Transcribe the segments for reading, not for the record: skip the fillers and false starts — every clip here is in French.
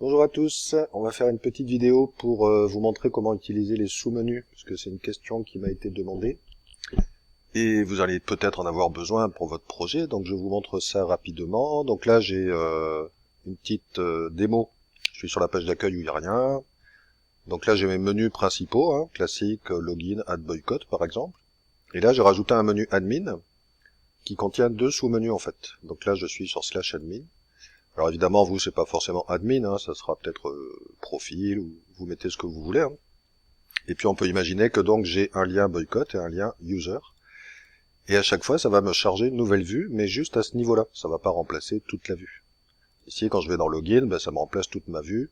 Bonjour à tous, on va faire une petite vidéo pour vous montrer comment utiliser les sous-menus, parce que c'est une question qui m'a été demandée. Et vous allez peut-être en avoir besoin pour votre projet, donc je vous montre ça rapidement. Donc là j'ai une petite démo, je suis sur la page d'accueil où il n'y a rien. Donc là j'ai mes menus principaux, hein, classique, login, add boycott par exemple. Et là j'ai rajouté un menu admin, qui contient deux sous-menus en fait. Donc là je suis sur /admin. Alors évidemment, vous, c'est pas forcément admin, hein, ça sera peut-être profil, ou vous mettez ce que vous voulez. Hein. Et puis on peut imaginer que donc j'ai un lien boycott et un lien user. Et à chaque fois, ça va me charger une nouvelle vue, mais juste à ce niveau-là. Ça va pas remplacer toute la vue. Ici, quand je vais dans login, ben, ça me remplace toute ma vue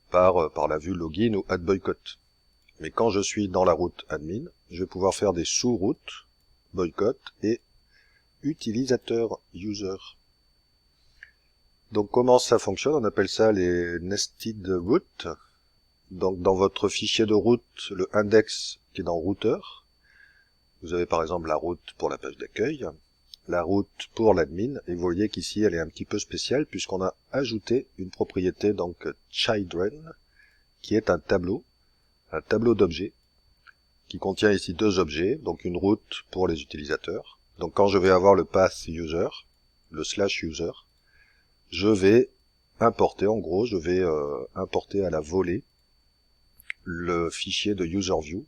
par la vue login ou add boycott. Mais quand je suis dans la route admin, je vais pouvoir faire des sous-routes boycott et utilisateur user. Donc comment ça fonctionne? On appelle ça les nested routes. Donc dans votre fichier de route, le index qui est dans router, vous avez par exemple la route pour la page d'accueil, la route pour l'admin, et vous voyez qu'ici elle est un petit peu spéciale puisqu'on a ajouté une propriété donc children, qui est un tableau d'objets, qui contient ici deux objets, donc une route pour les utilisateurs. Donc quand je vais avoir le path user, le /user, je vais importer, en gros, je vais importer à la volée le fichier de userView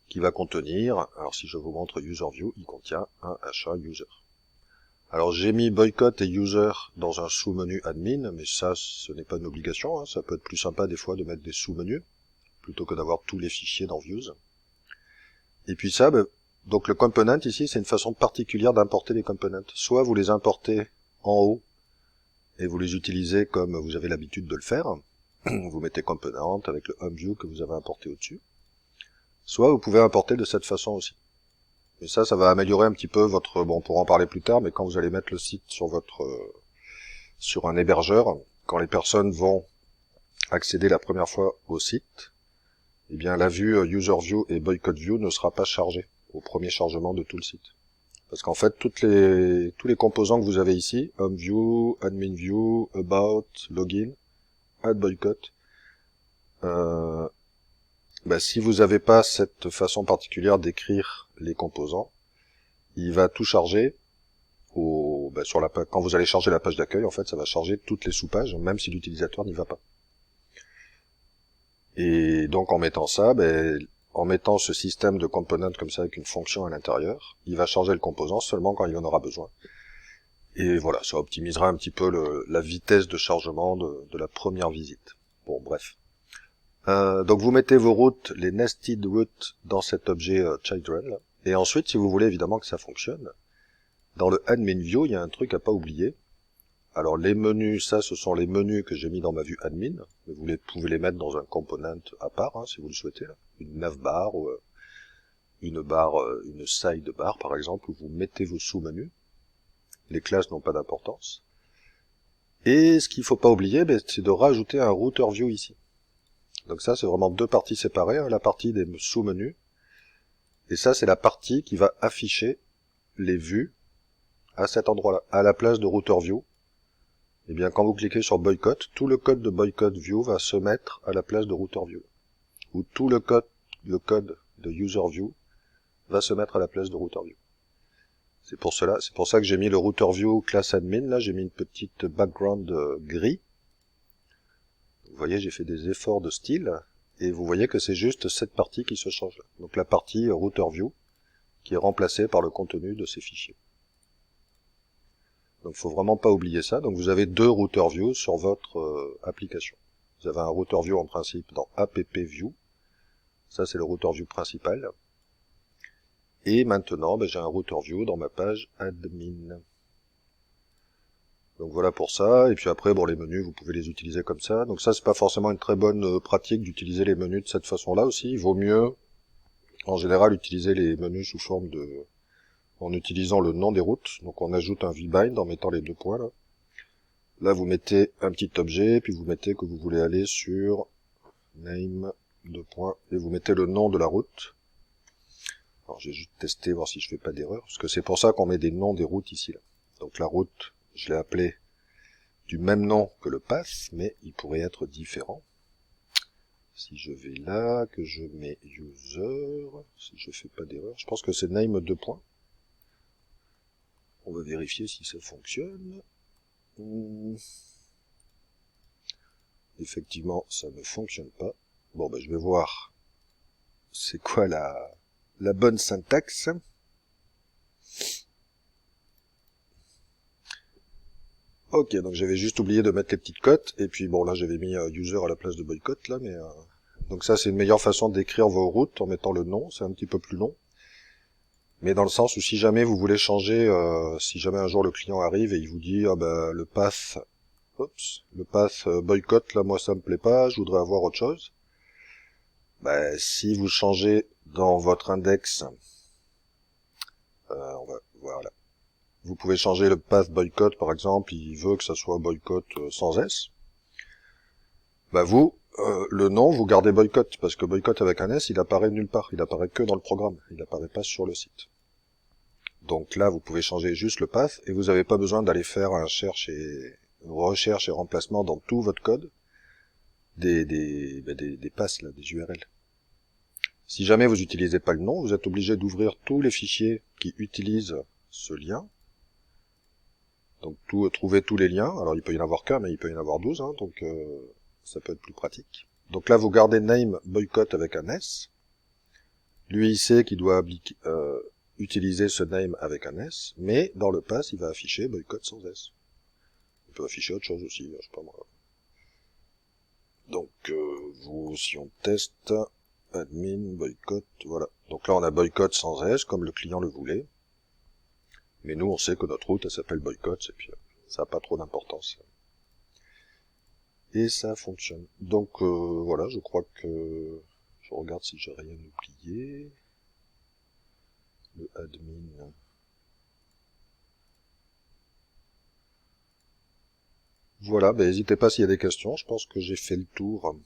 qui va contenir, alors si je vous montre userView, il contient un H1 user. Alors j'ai mis boycott et user dans un sous-menu admin, mais ça ce n'est pas une obligation, hein. Ça peut être plus sympa des fois de mettre des sous-menus, plutôt que d'avoir tous les fichiers dans views. Et puis ça, donc le component ici c'est une façon particulière d'importer les components. Soit vous les importez en haut, et vous les utilisez comme vous avez l'habitude de le faire, vous mettez component avec le home view que vous avez importé au-dessus. Soit vous pouvez importer de cette façon aussi. Et ça va améliorer un petit peu votre... Bon, on pourra en parler plus tard, mais quand vous allez mettre le site sur sur un hébergeur, quand les personnes vont accéder la première fois au site, eh bien la vue user view et boycott view ne sera pas chargée au premier chargement de tout le site. Parce qu'en fait, tous les composants que vous avez ici, home view, admin view, about, login, add boycott, si vous n'avez pas cette façon particulière d'écrire les composants, il va tout charger sur quand vous allez charger la page d'accueil, en fait, ça va charger toutes les sous-pages, même si l'utilisateur n'y va pas. Et donc en mettant ça, en mettant ce système de component comme ça avec une fonction à l'intérieur, il va charger le composant seulement quand il en aura besoin. Et voilà, ça optimisera un petit peu la vitesse de chargement de la première visite. Bon, bref. Donc vous mettez vos routes, les nested routes, dans cet objet children, là. Et ensuite, si vous voulez évidemment que ça fonctionne, dans le admin view, il y a un truc à pas oublier. Alors les menus, ça ce sont les menus que j'ai mis dans ma vue admin, mais vous pouvez les mettre dans un component à part, hein, si vous le souhaitez, là. Une navbar ou une sidebar par exemple, où vous mettez vos sous-menus. Les classes n'ont pas d'importance. Et ce qu'il faut pas oublier, c'est de rajouter un router view ici. Donc ça, c'est vraiment deux parties séparées, hein, la partie des sous-menus, et ça, c'est la partie qui va afficher les vues à cet endroit-là, à la place de router view. Et bien, quand vous cliquez sur boycott, tout le code de boycott view va se mettre à la place de router view. Ou tout le code de user view va se mettre à la place de router view. C'est pour ça que j'ai mis le router view class admin, là, j'ai mis une petite background gris. Vous voyez, j'ai fait des efforts de style, et vous voyez que c'est juste cette partie qui se change là. Donc la partie router view, qui est remplacée par le contenu de ces fichiers. Donc il faut vraiment pas oublier ça. Donc vous avez deux router view sur votre application. Vous avez un router view en principe dans app view. Ça c'est le router view principal. Et maintenant, j'ai un router view dans ma page admin. Donc voilà pour ça, et puis après, les menus, vous pouvez les utiliser comme ça. Donc ça, c'est pas forcément une très bonne pratique d'utiliser les menus de cette façon-là aussi. Il vaut mieux, en général, utiliser les menus sous forme en utilisant le nom des routes. Donc on ajoute un vbind en mettant les deux points là. Là, vous mettez un petit objet, puis vous mettez que vous voulez aller sur name, deux points, et vous mettez le nom de la route. Alors j'ai juste testé, voir si je fais pas d'erreur, parce que c'est pour ça qu'on met des noms des routes ici là. Donc la route, je l'ai appelée du même nom que le path, mais il pourrait être différent. Si je vais là, que je mets user, si je fais pas d'erreur, je pense que c'est name 2 points. On va vérifier si ça fonctionne. Effectivement, ça ne fonctionne pas. Bon, ben, je vais voir c'est quoi la bonne syntaxe. Ok, donc j'avais juste oublié de mettre les petites cotes, et puis bon là j'avais mis user à la place de boycott là, mais donc ça c'est une meilleure façon d'écrire vos routes en mettant le nom, c'est un petit peu plus long. Mais dans le sens où si jamais vous voulez changer, si jamais un jour le client arrive et il vous dit ah ben le path, le path boycott là moi ça me plaît pas, je voudrais avoir autre chose. Ben si vous changez dans votre index, voilà. Vous pouvez changer le path boycott par exemple, il veut que ça soit boycott sans S. Bah vous, le nom, vous gardez boycott, parce que boycott avec un S, il apparaît nulle part, il apparaît que dans le programme, il apparaît pas sur le site. Donc là, vous pouvez changer juste le path, et vous n'avez pas besoin d'aller faire un recherche et remplacement dans tout votre code des paths, là, des URL. Si jamais vous n'utilisez pas le nom, vous êtes obligé d'ouvrir tous les fichiers qui utilisent ce lien. Donc trouver tous les liens, alors il peut y en avoir qu'un, mais il peut y en avoir 12, hein, donc ça peut être plus pratique. Donc là, vous gardez name boycott avec un S. Lui, il sait qu'il doit utiliser ce name avec un S, mais dans le pass, il va afficher boycott sans S. Il peut afficher autre chose aussi, je sais pas moi. Donc, si on teste, admin, boycott, voilà. Donc là, on a boycott sans S, comme le client le voulait. Mais nous, on sait que notre route, elle s'appelle boycott, et puis ça n'a pas trop d'importance. Et ça fonctionne. Donc voilà, je crois que... Je regarde si j'ai rien oublié. Le admin... Voilà, ben n'hésitez pas s'il y a des questions, je pense que j'ai fait le tour.